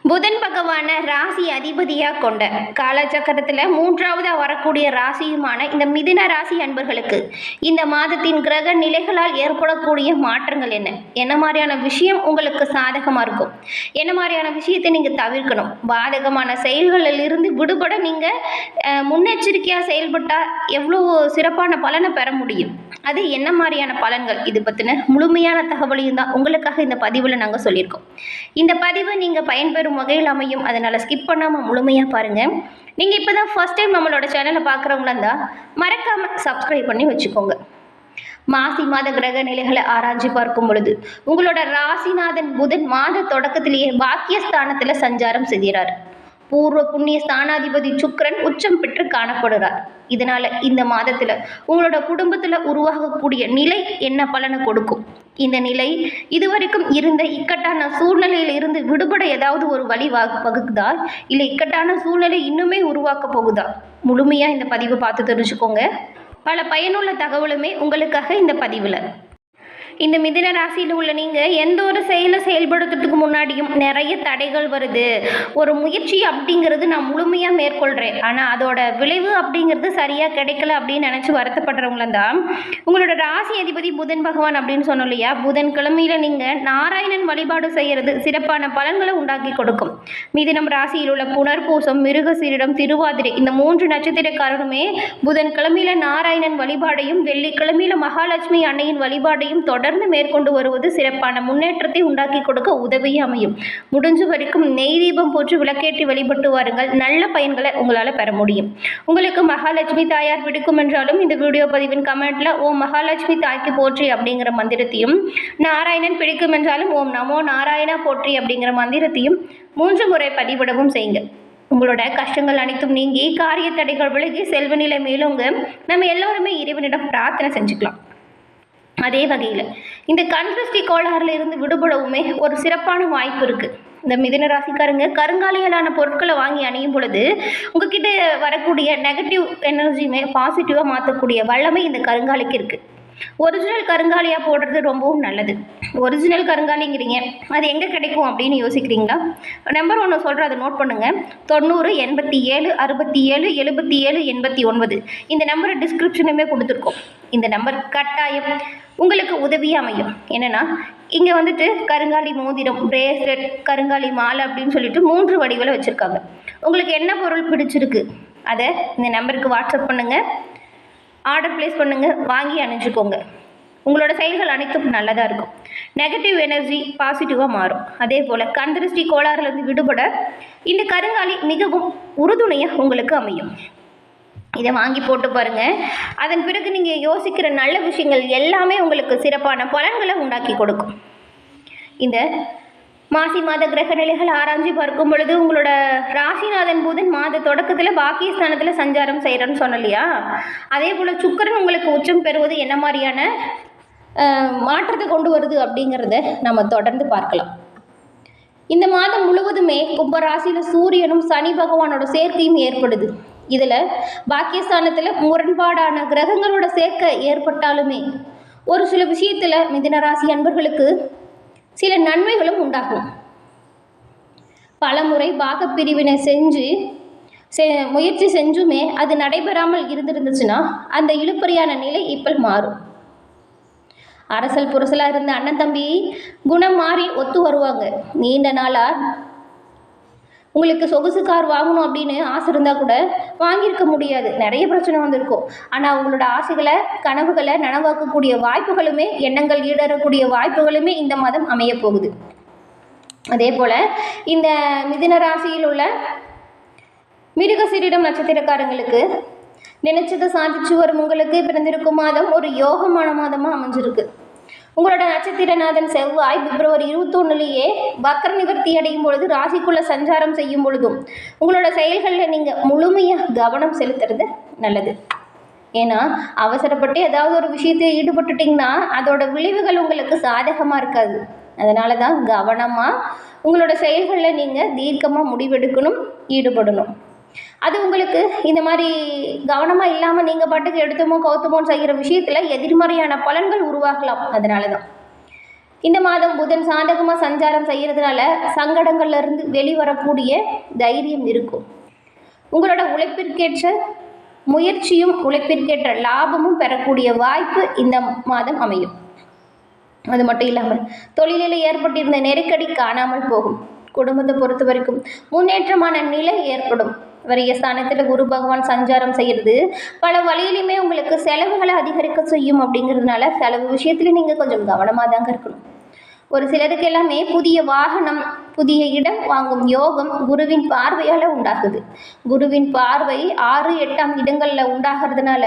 புதன் பகவான ராசி அதிபதியாக கொண்ட காலச்சக்கரத்தில் மூன்றாவதாக வரக்கூடிய ராசியுமான இந்த மிதுன ராசி அன்பர்களுக்கு இந்த மாதத்தின் கிரக நிலைகளால் ஏற்படக்கூடிய மாற்றங்கள் என்ன மாதிரியான விஷயம் உங்களுக்கு சாதகமாக இருக்கும், என்ன மாதிரியான விஷயத்தை நீங்கள் தவிர்க்கணும், பாதகமான செயல்களில் இருந்து விடுபட நீங்கள் முன்னெச்சரிக்கையாக செயல்பட்டால் எவ்வளோ சிறப்பான பலனை பெற முடியும், அது என்ன மாதிரியான பலன்கள், இது பற்றின முழுமையான தகவலையும் தான் உங்களுக்காக இந்த பதிவில் நாங்கள் சொல்லியிருக்கோம். இந்த பதிவை நீங்கள் பயன்பெறும் வகையில் அமையும், அதனால் ஸ்கிப் பண்ணாமல் முழுமையாக பாருங்கள். நீங்கள் இப்போ தான் ஃபர்ஸ்ட் டைம் நம்மளோட சேனலை பார்க்குறவங்களா இருந்தால் மறக்காமல் சப்ஸ்கிரைப் பண்ணி வச்சுக்கோங்க. மாசி மாத கிரக நிலைகளை ஆராய்ச்சி பார்க்கும் பொழுது உங்களோட ராசிநாதன் புதன் மாத தொடக்கத்திலேயே பாக்கியஸ்தானத்தில் சஞ்சாரம் செய்கிறார். பூர்வ புண்ணிய ஸ்தானாதிபதி சுக்கிரன் உச்சம் பெற்று காணப்படுறார். இதனால இந்த மாதத்துல உங்களோட குடும்பத்துல உருவாகக்கூடிய நிலை என்ன பலனை கொடுக்கும், இந்த நிலை இதுவரைக்கும் இருந்த இக்கட்டான சூழ்நிலையில இருந்து விடுபட ஏதாவது ஒரு வழி வகுக்குதா, இல்லை இக்கட்டான சூழ்நிலை இன்னுமே உருவாக்க போகுதா, முழுமையா இந்த பதிவை பார்த்து தெரிஞ்சுக்கோங்க. பல பயனுள்ள தகவலுமே உங்களுக்காக இந்த பதிவில். இந்த மிதுன ராசியில் உள்ள நீங்கள் எந்த ஒரு செயலை செயல்படுத்துறதுக்கு முன்னாடியும் நிறைய தடைகள் வருது. ஒரு முயற்சி அப்படிங்கிறது நான் முழுமையாக மேற்கொள்கிறேன், ஆனால் அதோட விளைவு அப்படிங்கிறது சரியாக கிடைக்கல அப்படின்னு நினச்சி வருத்தப்படுறவங்களும் தான் உங்களோட ராசி அதிபதி புதன் பகவான் அப்படின்னு சொன்னோம் இல்லையா. புதன் கிழமையில் நீங்கள் நாராயணன் வழிபாடு செய்கிறது சிறப்பான பலன்களை உண்டாக்கி கொடுக்கும். மிதுனம் ராசியில் உள்ள புனர்பூசம், மிருகசீரிடம், திருவாதிரை இந்த 3 நட்சத்திரக்காரருமே புதன் கிழமையில் நாராயணன் வழிபாடையும் வெள்ளிக்கிழமையில் மகாலட்சுமி அன்னையின் வழிபாடையும் தொடர்ந்து மேற்கொண்டு வருவது சிறப்பான முன்னேற்றத்தை உண்டாக்கி கொடுக்க உதவியே அமையும். முடிஞ்ச வரைக்கும் நெய் தீபம் போட்டு விளக்கேற்றி வழிபட்டு வாருங்கள், நல்ல பயன்களை உங்களால் பெற முடியும். உங்களுக்கு மகாலட்சுமி தாயார் பிடிக்கும் என்றாலும் இந்த வீடியோ பதிவின் கமெண்ட்ல ஓம் மகாலட்சுமி தாய்க்கு போற்றி அப்படிங்கிற மந்திரத்தையும், நாராயணன் பிடிக்கும் என்றாலும் ஓம் நமோ நாராயணா போற்றி அப்படிங்கிற மந்திரத்தையும் 3 முறை பதிவிடவும் செய்யுங்க. உங்களோட கஷ்டங்கள் அனைத்தும் நீங்கி காரிய தடைகள் விலகி செல்வ நிலை மேலோங்க நம்ம எல்லோருமே இறைவனிடம் பிரார்த்தனை செஞ்சுக்கலாம். அதே வகையில் இந்த கண்திருஷ்டி கோளாறுல இருந்து விடுபடவுமே ஒரு சிறப்பான வாய்ப்பு இருக்குது. இந்த மிதுன ராசிக்காரங்க கருங்காலியலான பொருட்களை வாங்கி அணியும் பொழுது உங்ககிட்ட வரக்கூடிய நெகட்டிவ் எனர்ஜியுமே பாசிட்டிவாக மாற்றக்கூடிய வல்லமை இந்த கருங்காலிக்கு இருக்குது. ஒரிஜினல் கருங்காலியாக போடுறது ரொம்பவும் நல்லது. ஒரிஜினல் கருங்காலிங்கிறீங்க, அது எங்கே கிடைக்கும் அப்படின்னு யோசிக்கிறீங்களா? நம்பர் 1 சொல்கிறேன், அதை நோட் பண்ணுங்கள். 90 87 67 77 89 இந்த நம்பரை டிஸ்கிரிப்ஷனுமே கொடுத்துருக்கோம். இந்த நம்பர் கட்டாயம் உங்களுக்கு உதவியாக அமையும். என்னென்னா இங்கே வந்துட்டு கருங்காலி மோதிரம், பிரேஸ்லெட், கருங்காலி மாலை அப்படின்னு சொல்லிட்டு 3 வடிவில் வச்சுருக்காங்க. உங்களுக்கு என்ன பொருள் பிடிச்சிருக்கு அதை இந்த நம்பருக்கு வாட்ஸ்அப் பண்ணுங்கள், ஆர்டர் ப்ளேஸ் பண்ணுங்கள், வாங்கி அணிஞ்சுக்கோங்க. உங்களோட செயல்கள் அனைத்தும் நல்லதாக இருக்கும். நெகட்டிவ் எனர்ஜி பாசிட்டிவாக மாறும். அதே போல் கண்திருஷ்டி கோளாறுலேருந்து விடுபட இந்த கருங்காலி மிகவும் உறுதுணையாக உங்களுக்கு அமையும். இதை வாங்கி போட்டு பாருங்கள். அதன் பிறகு நீங்கள் யோசிக்கிற நல்ல விஷயங்கள் எல்லாமே உங்களுக்கு சிறப்பான பலன்களை உண்டாக்கி கொடுக்கும். இந்த மாசி மாத கிரக நிலைகள் ஆராய்ச்சி பார்க்கும் பொழுது உங்களோட ராசிநாதன் புதன் மாத தொடக்கத்தில் பாக்கியஸ்தானத்தில் சஞ்சாரம் செய்கிறேன்னு சொன்னலையா, அதே போல் சுக்கிரன் உங்களுக்கு உச்சம் பெறுவது என்ன மாதிரியான மாற்றத்தை கொண்டு வருது அப்படிங்கிறத நம்ம தொடர்ந்து பார்க்கலாம். இந்த மாதம் முழுவதுமே கும்பராசியில் சூரியனும் சனி பகவானோட சேர்க்கையும் ஏற்படுது. இதில் பாக்கியஸ்தானத்தில் முரண்பாடான கிரகங்களோட சேர்க்கை ஏற்பட்டாலுமே ஒரு சில விஷயத்தில் மிதுன ராசி அன்பர்களுக்கு சில நன்மைகளும் உண்டாகும். பல முறை பாகப்பிரிவினை முயற்சி செஞ்சுமே அது நடைபெறாமல் இருந்துச்சுன்னா அந்த இழுப்பறியான நிலை இப்போ மாறும். அரசல் புரசலாக இருந்த அண்ணன் தம்பி குணம் மாறி ஒத்து வருவாங்க. நீண்ட நாளாக உங்களுக்கு சொகுசு கார் வாங்கணும் அப்படின்னு ஆசை இருந்தால் கூட வாங்கியிருக்க முடியாது, நிறைய பிரச்சனை வந்திருக்கும். ஆனால் உங்களோட ஆசைகளை கனவுகளை நனவாக்கக்கூடிய வாய்ப்புகளுமே, எண்ணங்கள் ஈடறக்கூடிய வாய்ப்புகளுமே இந்த மாதம் அமைய போகுது. அதே போல் இந்த மிதுன ராசியில் உள்ள மிருகசீரிடம் நட்சத்திரக்காரங்களுக்கு நினைச்சதை சாதிச்சு வரும் உங்களுக்கு பிறந்திருக்கும் மாதம் ஒரு யோகமான மாதமாக அமைஞ்சிருக்கு. உங்களோட நட்சத்திரநாதன் செவ்வாய் பிப்ரவரி 21 வக்ர நிவர்த்தி அடையும் பொழுது ராசிக்குள்ள சஞ்சாரம் செய்யும் பொழுதும் உங்களோட செயல்களில் நீங்கள் முழுமையாக கவனம் செலுத்துறது நல்லது. ஏன்னா அவசரப்பட்டு ஏதாவது ஒரு விஷயத்தை ஈடுபட்டுட்டிங்கன்னா அதோட விளைவுகள் உங்களுக்கு சாதகமாக இருக்காது. அதனால தான் கவனமாக உங்களோட செயல்களில் நீங்கள் தீர்க்கமாக முடிவெடுக்கணும், ஈடுபடணும். அது உங்களுக்கு இந்த மாதிரி கவனமாக இல்லாமல் நீங்கள் பாட்டுக்கு எடுத்தமோ கவுத்தமோன்னு செய்கிற விஷயத்தில் எதிர்மறையான பலன்கள் உருவாகலாம். அதனால தான் இந்த மாதம் புதன் சாதகமாக சஞ்சாரம் செய்கிறதுனால சங்கடங்கள்ல இருந்து வெளிவரக்கூடிய தைரியம் இருக்கும். உங்களோட உழைப்பிற்கேற்ற முயற்சியும் உழைப்பிற்கேற்ற லாபமும் பெறக்கூடிய வாய்ப்பு இந்த மாதம் அமையும். அது மட்டும் இல்லாமல் தொழிலில் ஏற்பட்டிருந்த நெருக்கடி காணாமல் போகும். குடும்பத்தை பொறுத்த வரைக்கும் முன்னேற்றமான நிலை ஏற்படும். வரிய ஸ்தானத்தில் குரு பகவான் சஞ்சாரம் செய்கிறது பல வழியிலுமே உங்களுக்கு செலவுகளை அதிகரிக்க செய்யும். அப்படிங்கிறதுனால செலவு விஷயத்துல நீங்கள் கொஞ்சம் கவனமாக தாங்க இருக்கணும். ஒரு சிலருக்கு எல்லாமே புதிய வாகனம், புதிய இடம் வாங்கும் யோகம் குருவின் பார்வையால் உண்டாகுது. குருவின் பார்வை 6, 8ஆம் இடங்களில் உண்டாகிறதுனால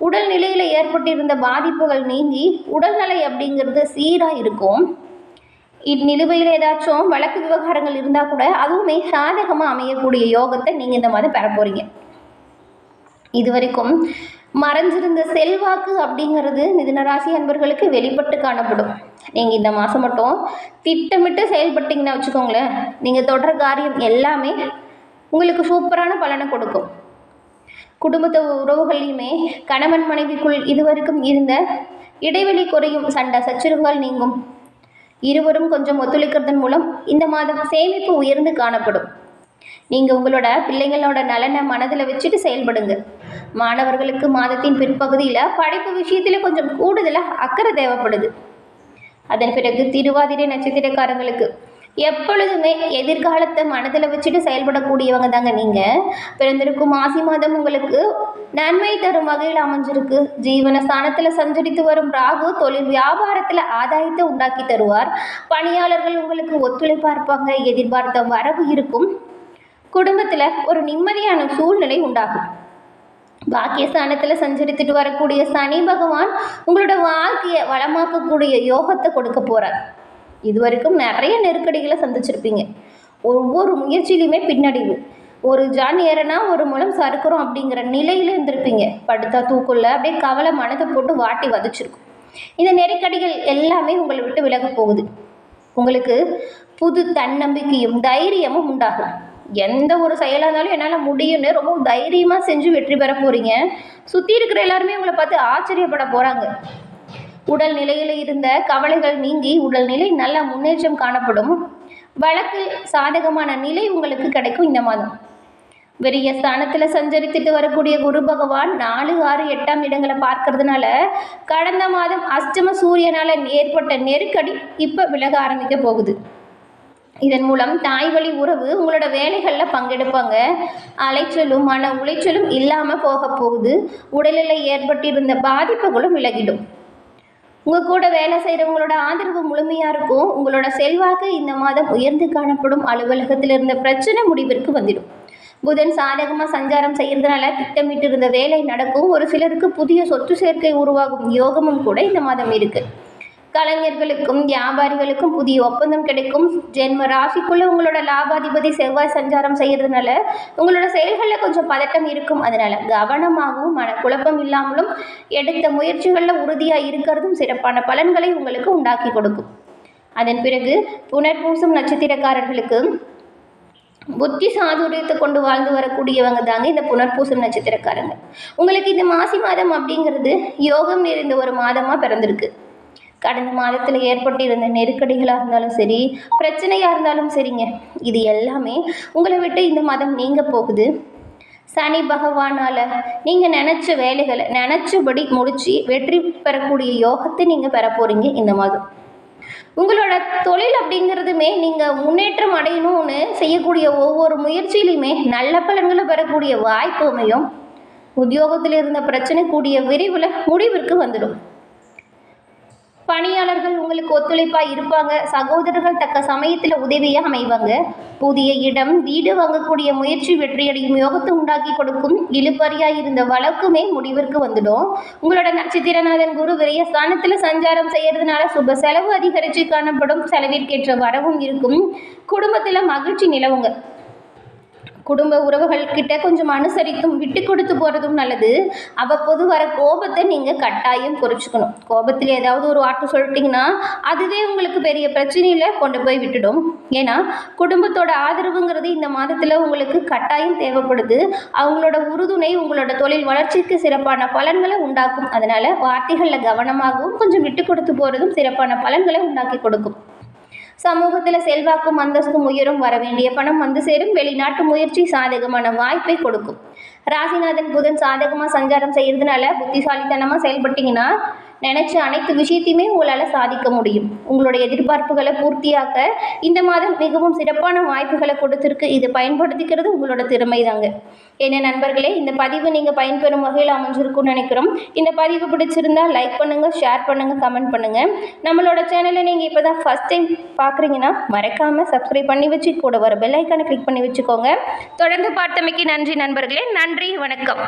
உடல்நிலையில் ஏற்பட்டிருந்த பாதிப்புகள் நீங்கி உடல்நிலை அப்படிங்கிறது சீராக இருக்கும். இந்நிலுவையில் ஏதாச்சும் வழக்கு விவகாரங்கள் இருந்தால் கூட அதுவுமே சாதகமாக அமையக்கூடிய யோகத்தை நீங்கள் இந்த மாதிரி பெற போகிறீங்க. இதுவரைக்கும் மறைஞ்சிருந்த செல்வாக்கு அப்படிங்கிறது மிதுனராசி அன்பர்களுக்கு வெளிப்பட்டு காணப்படும். நீங்கள் இந்த மாதம் மட்டும் திட்டமிட்டு செயல்பட்டீங்கன்னா வச்சுக்கோங்களேன், நீங்கள் தொடர காரியம் எல்லாமே உங்களுக்கு சூப்பரான பலனை கொடுக்கும். குடும்பத்து உறவுகள்லையுமே கணவன் மனைவிக்குள் இதுவரைக்கும் இருந்த இடைவெளி குறையும், சண்டை சச்சரவுகள் நீங்கும். இருவரும் கொஞ்சம் ஒத்துழைக்கிறதன் மூலம் இந்த மாதம் சேமிப்பு உயர்ந்து காணப்படும். நீங்கள் உங்களோட பிள்ளைங்களோட நலனை மனதில் வச்சுட்டு செயல்படுங்க. மாணவர்களுக்கு மாதத்தின் பிற்பகுதியில் படிப்பு விஷயத்தில் கொஞ்சம் கூடுதலாக அக்கறை தேவைப்படுது. அதன் பிறகு திருவாதிரை நட்சத்திரக்காரங்களுக்கு எப்பொழுதுமே எதிர்காலத்தை மனதில் வச்சுட்டு செயல்படக்கூடியவங்க தாங்க நீங்கள். பிறந்திருக்கும் மாசி மாதம் உங்களுக்கு நன்மை தரும் வகையில் அமைஞ்சிருக்கு. ஜீவன ஸ்தானத்தில் சஞ்சரித்து வரும் ராகு தொழில் வியாபாரத்தில் ஆதாயத்தை உண்டாக்கி தருவார். பணியாளர்கள் உங்களுக்கு ஒத்துழைப்பாக இருப்பாங்க. எதிர்பார்த்த வரவு இருக்கும். குடும்பத்தில் ஒரு நிம்மதியான சூழ்நிலை உண்டாகும். பாக்கியஸ்தானத்தில் சஞ்சரித்துட்டு வரக்கூடிய சனி பகவான் உங்களோட வாழ்க்கையை வளமாக்கக்கூடிய யோகத்தை கொடுக்க போகிறார். இதுவரைக்கும் நிறைய நெருக்கடிகளை சந்திச்சிருப்பீங்க. ஒவ்வொரு முயற்சியிலுமே பின்னடைவு. ஒரு ஜான் ஏறனா ஒரு மூலம் சறுக்கிறோம் அப்படிங்கிற நிலையில இருந்திருப்பீங்க. படுத்தா தூக்குள்ள அப்படியே கவலை மனதை போட்டு வாட்டி வதச்சிருக்கும். இந்த நெருக்கடிகள் எல்லாமே உங்களை விட்டு விலக போகுது. உங்களுக்கு புது தன்னம்பிக்கையும் தைரியமும் உண்டாகும். எந்த ஒரு செயலாக இருந்தாலும் என்னால் முடியும்னு ரொம்ப தைரியமாக செஞ்சு வெற்றி பெற போகிறீங்க. சுற்றி இருக்கிற எல்லாருமே உங்களை பார்த்து ஆச்சரியப்பட போகிறாங்க. உடல் நிலையில் இருந்த கவலைகள் நீங்கி உடல்நிலை நல்ல முன்னேற்றம் காணப்படும். வழக்கில் சாதகமான நிலை உங்களுக்கு கிடைக்கும். இந்த மாதம் விரிய ஸ்தானத்தில் சஞ்சரித்துட்டு வரக்கூடிய குரு பகவான் 4, 6, 8ஆம் இடங்களை பார்க்கறதுனால கடந்த மாதம் அஷ்டம சூரியனால் ஏற்பட்ட நெருக்கடி இப்போ விலக ஆரம்பிக்க போகுது. இதன் மூலம் தாய் வழி உறவு உங்களோட வேலைகளில் பங்கெடுப்பாங்க. அலைச்சலும் மன உளைச்சலும் இல்லாமல் போக போகுது. உடலில் ஏற்பட்டிருந்த பாதிப்புகளும் விலகிடும். உங்கள் கூட வேலை செய்கிறவங்களோட ஆதரவு முழுமையாக இருக்கும். உங்களோட செல்வாக்கு இந்த மாதம் உயர்ந்து காணப்படும். அலுவலகத்தில் இருந்த பிரச்சனை முடிவிற்கு வந்துடும். புதன் சாதகமாக சஞ்சாரம் செய்கிறதுனால திட்டமிட்டு இருந்த வேலை நடக்கும். ஒரு சிலருக்கு புதிய சொத்து சேர்க்கை உருவாகும் யோகமும் கூட இந்த மாதம் இருக்குது. கலைஞர்களுக்கும் வியாபாரிகளுக்கும் புதிய ஒப்பந்தம் கிடைக்கும். ஜென்ம ராசிக்குள்ளே உங்களோட லாபாதிபதி செவ்வாய் சஞ்சாரம் செய்கிறதுனால உங்களோட செயல்களில் கொஞ்சம் பதட்டம் இருக்கும். அதனால் கவனமாகவும் மனக்குழப்பம் இல்லாமலும் எடுத்த முயற்சிகளில் உறுதியாக இருக்கிறதும் சிறப்பான பலன்களை உங்களுக்கு உண்டாக்கி கொடுக்கும். அதன் பிறகு புனர்பூசம் நட்சத்திரக்காரர்களுக்கு புத்தி சாதுரியத்தை கொண்டு வாழ்ந்து வரக்கூடியவங்க தாங்க இந்த புனர்பூசம் நட்சத்திரக்காரங்க. உங்களுக்கு இந்த மாசி மாதம் அப்படிங்கிறது யோகம் நிறைந்த ஒரு மாதமாக பிறந்திருக்கு. கடந்த மாதத்தில் ஏற்பட்டிருந்த நெருக்கடிகளாக இருந்தாலும் சரி, பிரச்சனையாக இருந்தாலும் சரிங்க, இது எல்லாமே உங்களை விட்டு இந்த மாதம் நீங்க போகுது. சனி பகவானால் நீங்கள் நினச்ச வேலைகளை நினச்சபடி முடித்து வெற்றி பெறக்கூடிய யோகத்தை நீங்கள் பெற போகிறீங்க இந்த மாதம். உங்களோட தொழில் அப்படிங்கிறதுமே நீங்கள் முன்னேற்றம் அடையணும்னு செய்யக்கூடிய ஒவ்வொரு முயற்சியிலையுமே நல்ல பலன்களை பெறக்கூடிய வாய்ப்பு அமையும். உத்தியோகத்தில் இருந்த பிரச்சனை கூடிய விரைவில் முடிவிற்கு வந்துடும். பணியாளர்கள் உங்களுக்கு ஒத்துழைப்பாக இருப்பாங்க. சகோதரர்கள் தக்க சமயத்தில் உதவியாக அமைவாங்க. புதிய இடம் வீடு வாங்கக்கூடிய முயற்சி வெற்றியடையும் யோகத்தை உண்டாக்கி கொடுக்கும். இழுபறியாக இருந்த வழக்குமே முடிவிற்கு வந்துடும். உங்களோட நட்சத்திரநாதன் குரு விரைய ஸ்தானத்தில் சஞ்சாரம் செய்யறதுனால சுப செலவு அதிகரித்து காணப்படும். செலவிற்கேற்ற வரவும் இருக்கும். குடும்பத்தில் மகிழ்ச்சி நிலவுங்க. குடும்ப உறவுகள் கிட்ட கொஞ்சம் அனுசரித்தும் விட்டு கொடுத்து போகிறதும் நல்லது. அவ்வப்போது வர கோபத்தை நீங்கள் கட்டாயம் குறைச்சிக்கணும். கோபத்தில் ஏதாவது ஒரு வார்த்தை சொல்லிட்டிங்கன்னா அதுவே உங்களுக்கு பெரிய பிரச்சனையில் கொண்டு போய் விட்டுடும். ஏன்னா குடும்பத்தோட ஆதரவுங்கிறது இந்த மாதத்தில் உங்களுக்கு கட்டாயம் தேவைப்படுது. அவங்களோட உறுதுணை உங்களோட தொழில் வளர்ச்சிக்கு சிறப்பான பலன்களை உண்டாக்கும். அதனால் வார்த்தைகளில் கவனமாகவும் கொஞ்சம் விட்டு கொடுத்து போகிறதும் சிறப்பான பலன்களை உண்டாக்கி கொடுக்கும். சமூகத்தில் செல்வாக்கும் அந்தஸ்தும் உயரும். வர வேண்டிய பணம் வந்து சேரும். வெளிநாட்டு முயற்சி சாதகமான வாய்ப்பை கொடுக்கும். ராசிநாதன் புதன் சாதகமாக சஞ்சாரம் செய்கிறதுனால புத்திசாலித்தனமாக செயல்பட்டீங்கன்னா நினச்ச அனைத்து விஷயத்தையுமே உங்களால் சாதிக்க முடியும். உங்களுடைய எதிர்பார்ப்புகளை பூர்த்தியாக்க இந்த மாதம் மிகவும் சிறப்பான வாய்ப்புகளை கொடுத்துருக்கு. இதை பயன்படுத்திக்கிறது உங்களோட திறமை தாங்க. என்ன நண்பர்களே, இந்த பதிவு நீங்கள் பயன்பெறும் வகையில் அமைஞ்சிருக்கும்னு நினைக்கிறோம். இந்த பதிவு பிடிச்சிருந்தா லைக் பண்ணுங்கள், ஷேர் பண்ணுங்கள், கமெண்ட் பண்ணுங்கள். நம்மளோட சேனலை நீங்கள் இப்போ தான் ஃபஸ்ட் டைம் பார்க்குறீங்கன்னா மறக்காமல் சப்ஸ்கிரைப் பண்ணி வச்சு கூட வர பெல் ஐக்கானை கிளிக் பண்ணி வச்சுக்கோங்க. தொடர்ந்து பார்த்தமைக்கு நன்றி நண்பர்களே. நன்றி, வணக்கம்.